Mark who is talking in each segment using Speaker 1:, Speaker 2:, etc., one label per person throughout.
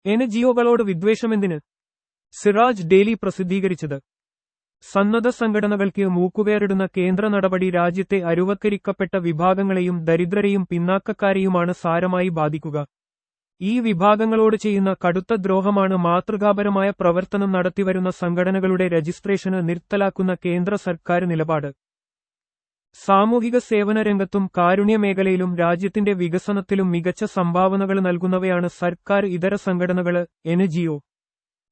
Speaker 1: എൻജിഒകളോട് വിദ്വേഷമെന്തിന്? Siraj daily പ്രസിദ്ധീകരിച്ചത്. സന്നദ്ധ സംഘടനകൾക്ക് മൂക്കുകയറിടുന്ന കേന്ദ്ര നടപടി രാജ്യത്തെ അരുവക്കരിക്കപ്പെട്ട വിഭാഗങ്ങളെയും ദരിദ്രരെയും പിന്നാക്കക്കാരെയുമാണ് സാരമായി ബാധിക്കുക. ഈ വിഭാഗങ്ങളോട് ചെയ്യുന്ന കടുത്ത ദ്രോഹമാണ് മാതൃകാപരമായ പ്രവർത്തനം നടത്തിവരുന്ന സംഘടനകളുടെ രജിസ്ട്രേഷന് നിർത്തലാക്കുന്ന കേന്ദ്ര സർക്കാർ നിലപാട്. സാമൂഹിക സേവന രംഗത്തും കാരുണ്യമേഖലയിലും രാജ്യത്തിന്റെ വികസനത്തിലും മികച്ച സംഭാവനകൾ നൽകുന്നവയാണ് സർക്കാർ ഇതര സംഘടനകള്, എൻജിഒ.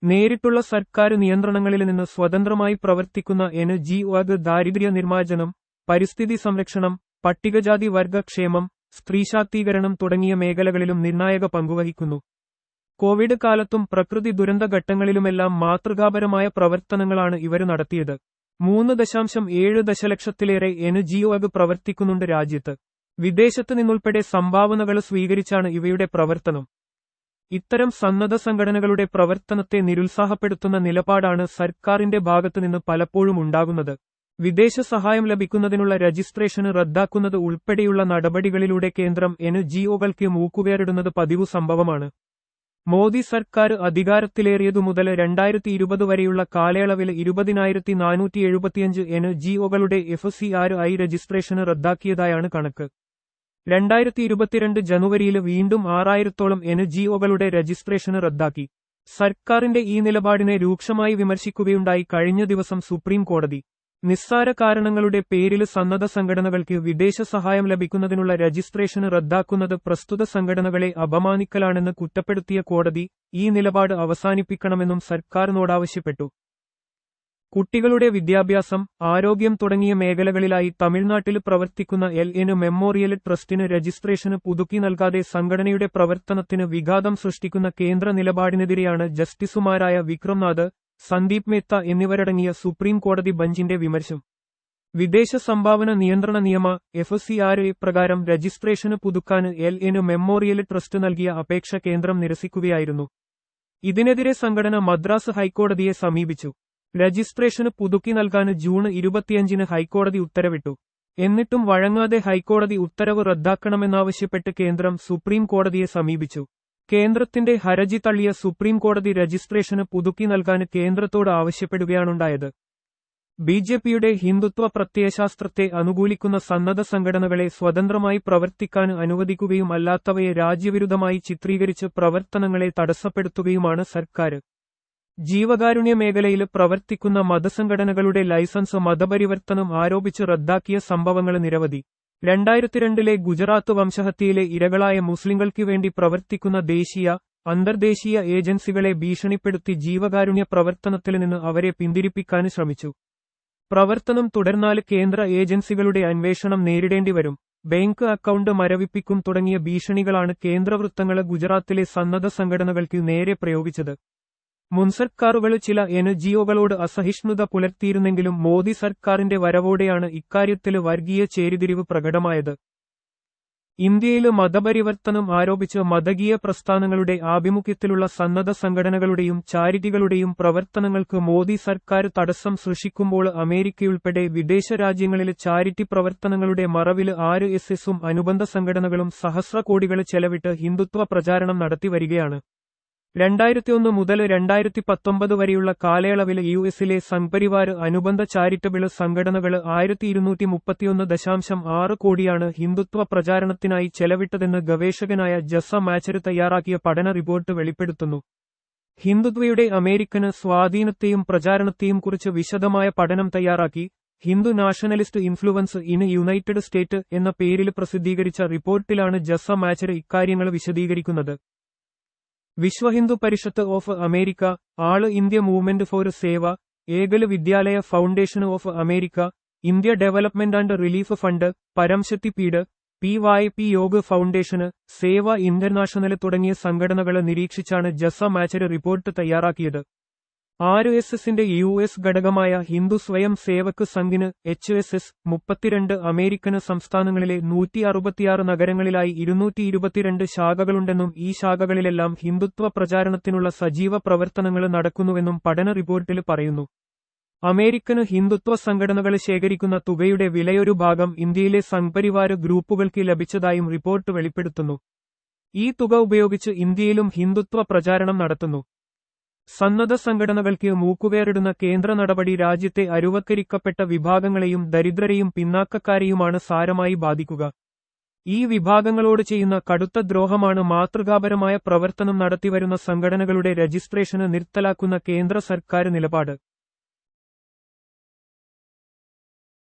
Speaker 1: നേരിട്ടുള്ള സർക്കാർ നിയന്ത്രണങ്ങളിൽ നിന്ന് സ്വതന്ത്രമായി പ്രവർത്തിക്കുന്ന എൻജിഒകൾക്ക് ദാരിദ്ര്യ നിർമ്മാർജ്ജനം, പരിസ്ഥിതി സംരക്ഷണം, പട്ടികജാതി വർഗ ക്ഷേമം, സ്ത്രീശാക്തീകരണം തുടങ്ങിയ മേഖലകളിലും നിർണായക പങ്കുവഹിക്കുന്നു. കോവിഡ് കാലത്തും പ്രകൃതി ദുരന്ത ഘട്ടങ്ങളിലുമെല്ലാം മാതൃകാപരമായ പ്രവർത്തനങ്ങളാണ് ഇവർ നടത്തിയത്. 3.7 ദശലക്ഷത്തിലേറെ എൻജിഒകൾ പ്രവർത്തിക്കുന്നുണ്ട് രാജ്യത്ത്. വിദേശത്ത് നിന്നുൾപ്പെടെ സംഭാവനകൾ സ്വീകരിച്ചാണ് ഇവയുടെ പ്രവർത്തനം. ഇത്തരം സന്നദ്ധ സംഘടനകളുടെ പ്രവർത്തനത്തെ നിരുത്സാഹപ്പെടുത്തുന്ന നിലപാടാണ് സർക്കാരിന്റെ ഭാഗത്തുനിന്ന് പലപ്പോഴും ഉണ്ടാകുന്നത്. വിദേശ സഹായം ലഭിക്കുന്നതിനുള്ള രജിസ്ട്രേഷന് റദ്ദാക്കുന്നത് ഉൾപ്പെടെയുള്ള നടപടികളിലൂടെ കേന്ദ്രം എൻജിഒകൾക്ക് മൂക്കുകയറിടുന്നത് പതിവു സംഭവമാണ്. മോദി സർക്കാർ അധികാരത്തിലേറിയതു മുതൽ 2020 വരെയുള്ള കാലയളവിൽ 20,475 എൻജിഒകളുടെ FCRI രജിസ്ട്രേഷന് റദ്ദാക്കിയതായാണ് കണക്ക്. 2022 ജനുവരിയിൽ വീണ്ടും 6000-ഓളം എൻജിഒകളുടെ രജിസ്ട്രേഷന് റദ്ദാക്കി. സർക്കാരിന്റെ ഈ നിലപാടിനെ രൂക്ഷമായി വിമർശിക്കുകയുണ്ടായി കഴിഞ്ഞ ദിവസം സുപ്രീം കോടതി. നിസ്സാര കാരണങ്ങളുടെ പേരിൽ സന്നദ്ധ സംഘടനകൾക്ക് വിദേശ സഹായം ലഭിക്കുന്നതിനുള്ള രജിസ്ട്രേഷന് റദ്ദാക്കുന്നത് പ്രസ്തുത സംഘടനകളെ അപമാനിക്കലാണെന്ന് കുറ്റപ്പെടുത്തിയ കോടതി ഈ നിലപാട് അവസാനിപ്പിക്കണമെന്നും സർക്കാരിനോടാവശ്യപ്പെട്ടു. കുട്ടികളുടെ വിദ്യാഭ്യാസം, ആരോഗ്യം തുടങ്ങിയ മേഖലകളിലായി തമിഴ്നാട്ടിൽ പ്രവർത്തിക്കുന്ന LN മെമ്മോറിയൽ ട്രസ്റ്റിന് രജിസ്ട്രേഷന് പുതുക്കി നൽകാതെ സംഘടനയുടെ പ്രവർത്തനത്തിന് വിഘാതം സൃഷ്ടിക്കുന്ന കേന്ദ്ര നിലപാടിനെതിരെയാണ് ജസ്റ്റിസുമാരായ വിക്രംനാഥ്, സന്ദീപ് മേത്ത എന്നിവരടങ്ങിയ സുപ്രീം കോടതി ബഞ്ചിന്റെ വിമർശനം. വിദേശ സംഭാവന നിയന്ത്രണ നിയമ FCRA പ്രകാരം രജിസ്ട്രേഷന് പുതുക്കാൻ LN മെമ്മോറിയൽ ട്രസ്റ്റ് നൽകിയ അപേക്ഷ കേന്ദ്രം നിരസിക്കുകയായിരുന്നു. ഇതിനെതിരെ സംഘടന മദ്രാസ് ഹൈക്കോടതിയെ സമീപിച്ചു. രജിസ്ട്രേഷന് പുതുക്കി നൽകാൻ ജൂൺ 25 ഹൈക്കോടതി ഉത്തരവിട്ടു. എന്നിട്ടും വഴങ്ങാതെ ഹൈക്കോടതി ഉത്തരവ് റദ്ദാക്കണമെന്നാവശ്യപ്പെട്ട് കേന്ദ്രം സുപ്രീം കോടതിയെ സമീപിച്ചു. കേന്ദ്രത്തിന്റെ ഹർജി തള്ളിയ സുപ്രീം കോടതി രജിസ്ട്രേഷന് പുതുക്കി നൽകാൻ കേന്ദ്രത്തോട് ആവശ്യപ്പെടുകയാണുണ്ടായത്. BJPയുടെ ഹിന്ദുത്വ പ്രത്യയശാസ്ത്രത്തെ അനുകൂലിക്കുന്ന സന്നദ്ധ സംഘടനകളെ സ്വതന്ത്രമായി പ്രവർത്തിക്കാൻ അനുവദിക്കുകയും അല്ലാത്തവയെ രാജ്യവിരുദ്ധമായി ചിത്രീകരിച്ച് പ്രവർത്തനങ്ങളെ തടസ്സപ്പെടുത്തുകയുമാണ് സർക്കാർ. ജീവകാരുണ്യ മേഖലയിൽ പ്രവർത്തിക്കുന്ന മതസംഘടനകളുടെ ലൈസൻസ് മതപരിവർത്തനം ആരോപിച്ച് റദ്ദാക്കിയ സംഭവങ്ങൾ നിരവധി. 2002 ഗുജറാത്ത് വംശഹത്യയിലെ ഇരകളായ മുസ്ലിങ്ങൾക്ക് വേണ്ടി പ്രവർത്തിക്കുന്ന ദേശീയ, അന്തർദേശീയ ഏജൻസികളെ ഭീഷണിപ്പെടുത്തി ജീവകാരുണ്യ പ്രവർത്തനത്തിൽ നിന്ന് അവരെ പിന്തിരിപ്പിക്കാൻ ശ്രമിച്ചു. പ്രവർത്തനം തുടർന്നാൽ കേന്ദ്ര ഏജൻസികളുടെ അന്വേഷണം നേരിടേണ്ടിവരും, ബാങ്ക് അക്കൗണ്ട് മരവിപ്പിക്കും തുടങ്ങിയ ഭീഷണികളാണ് കേന്ദ്രവൃത്തങ്ങൾ ഗുജറാത്തിലെ സന്നദ്ധ സംഘടനകൾക്ക് നേരെ പ്രയോഗിച്ചത്. മുൻസർക്കാരുകൾ ചില എൻജിഒകളോട് അസഹിഷ്ണുത പുലർത്തിയിരുന്നെങ്കിലും മോദി സർക്കാരിന്റെ വരവോടെയാണ് ഇക്കാര്യത്തിൽ വർഗീയ ചേരിതിരിവ് പ്രകടമായത്. ഇന്ത്യയിൽ മതപരിവർത്തനം ആരോപിച്ച് മതകീയ പ്രസ്ഥാനങ്ങളുടെ ആഭിമുഖ്യത്തിലുള്ള സന്നദ്ധ സംഘടനകളുടെയും ചാരിറ്റികളുടെയും പ്രവർത്തനങ്ങൾക്ക് മോദി സർക്കാർ തടസ്സം സൃഷ്ടിക്കുമ്പോൾ അമേരിക്കയുൾപ്പെടെ വിദേശ രാജ്യങ്ങളിൽ ചാരിറ്റി പ്രവർത്തനങ്ങളുടെ മറവിൽ RSSഉം അനുബന്ധ സംഘടനകളും സഹസ്രകോടികൾ ചെലവിട്ട് ഹിന്ദുത്വ പ്രചാരണം നടത്തിവരികയാണ്. 2001 മുതൽ 2019 വരെയുള്ള കാലയളവിൽ യുഎസിലെ സംഘ്പരിവാർ അനുബന്ധ ചാരിറ്റബിൾ സംഘടനകൾ 1231.6 കോടിയാണ് ഹിന്ദുത്വ പ്രചാരണത്തിനായി ചെലവിട്ടതെന്ന് ഗവേഷകനായ ജസ മാച്ചർ തയ്യാറാക്കിയ പഠന റിപ്പോർട്ട് വെളിപ്പെടുത്തുന്നു. ഹിന്ദുത്വയുടെ അമേരിക്കൻ സ്വാധീനത്തെയും പ്രചാരണത്തെയും കുറിച്ച് വിശദമായ പഠനം തയ്യാറാക്കി Hindu nationalist influence in United State എന്ന പേരിൽ പ്രസിദ്ധീകരിച്ച റിപ്പോർട്ടിലാണ് ജസ മാച്ചർ ഇക്കാര്യങ്ങൾ വിശദീകരിക്കുന്നത്. Vishwa Hindu Parishad of America, all India movement for Seva, Ekal Vidyalaya foundation of America, India development and relief fund, Param Shakti Peeth, PYP Yog ഫൗണ്ടേഷന്, സേവ ഇന്റർനാഷണൽ തുടങ്ങിയ സംഘടനകളെ നിരീക്ഷിച്ചാണ് ജസ മാച്ചർ റിപ്പോർട്ട് തയ്യാറാക്കിയത്. RSSന്റെ US ഘടകമായ ഹിന്ദു സ്വയം സേവക് സംഘിന് HSS 32 അമേരിക്കൻ സംസ്ഥാനങ്ങളിലെ 166 നഗരങ്ങളിലായി 222 ശാഖകളുണ്ടെന്നും ഈ ശാഖകളിലെല്ലാം ഹിന്ദുത്വ പ്രചാരണത്തിനുള്ള സജീവ പ്രവർത്തനങ്ങൾ നടക്കുന്നുവെന്നും പഠന റിപ്പോർട്ടിൽ പറയുന്നു. അമേരിക്കൻ ഹിന്ദുത്വ സംഘടനകൾ ശേഖരിക്കുന്ന തുകയുടെ വിലയൊരു ഭാഗം ഇന്ത്യയിലെ സംഘ്പരിവാർ ഗ്രൂപ്പുകൾക്ക് ലഭിച്ചതായും റിപ്പോർട്ട് വെളിപ്പെടുത്തുന്നു. ഈ തുക ഉപയോഗിച്ച് ഇന്ത്യയിലും ഹിന്ദുത്വ പ്രചാരണം നടത്തുന്നു. സന്നദ്ധ സംഘടനകൾക്ക് മൂക്കുവേറിടുന്ന കേന്ദ്ര നടപടി രാജ്യത്തെ അരുവക്കരിക്കപ്പെട്ട വിഭാഗങ്ങളെയും ദരിദ്രരെയും പിന്നാക്കക്കാരെയുമാണ് സാരമായി ബാധിക്കുക. ഈ വിഭാഗങ്ങളോട് ചെയ്യുന്ന കടുത്ത ദ്രോഹമാണ് മാതൃകാപരമായ പ്രവർത്തനം നടത്തിവരുന്ന സംഘടനകളുടെ രജിസ്ട്രേഷന് നിർത്തലാക്കുന്ന കേന്ദ്ര സർക്കാർ നിലപാട്.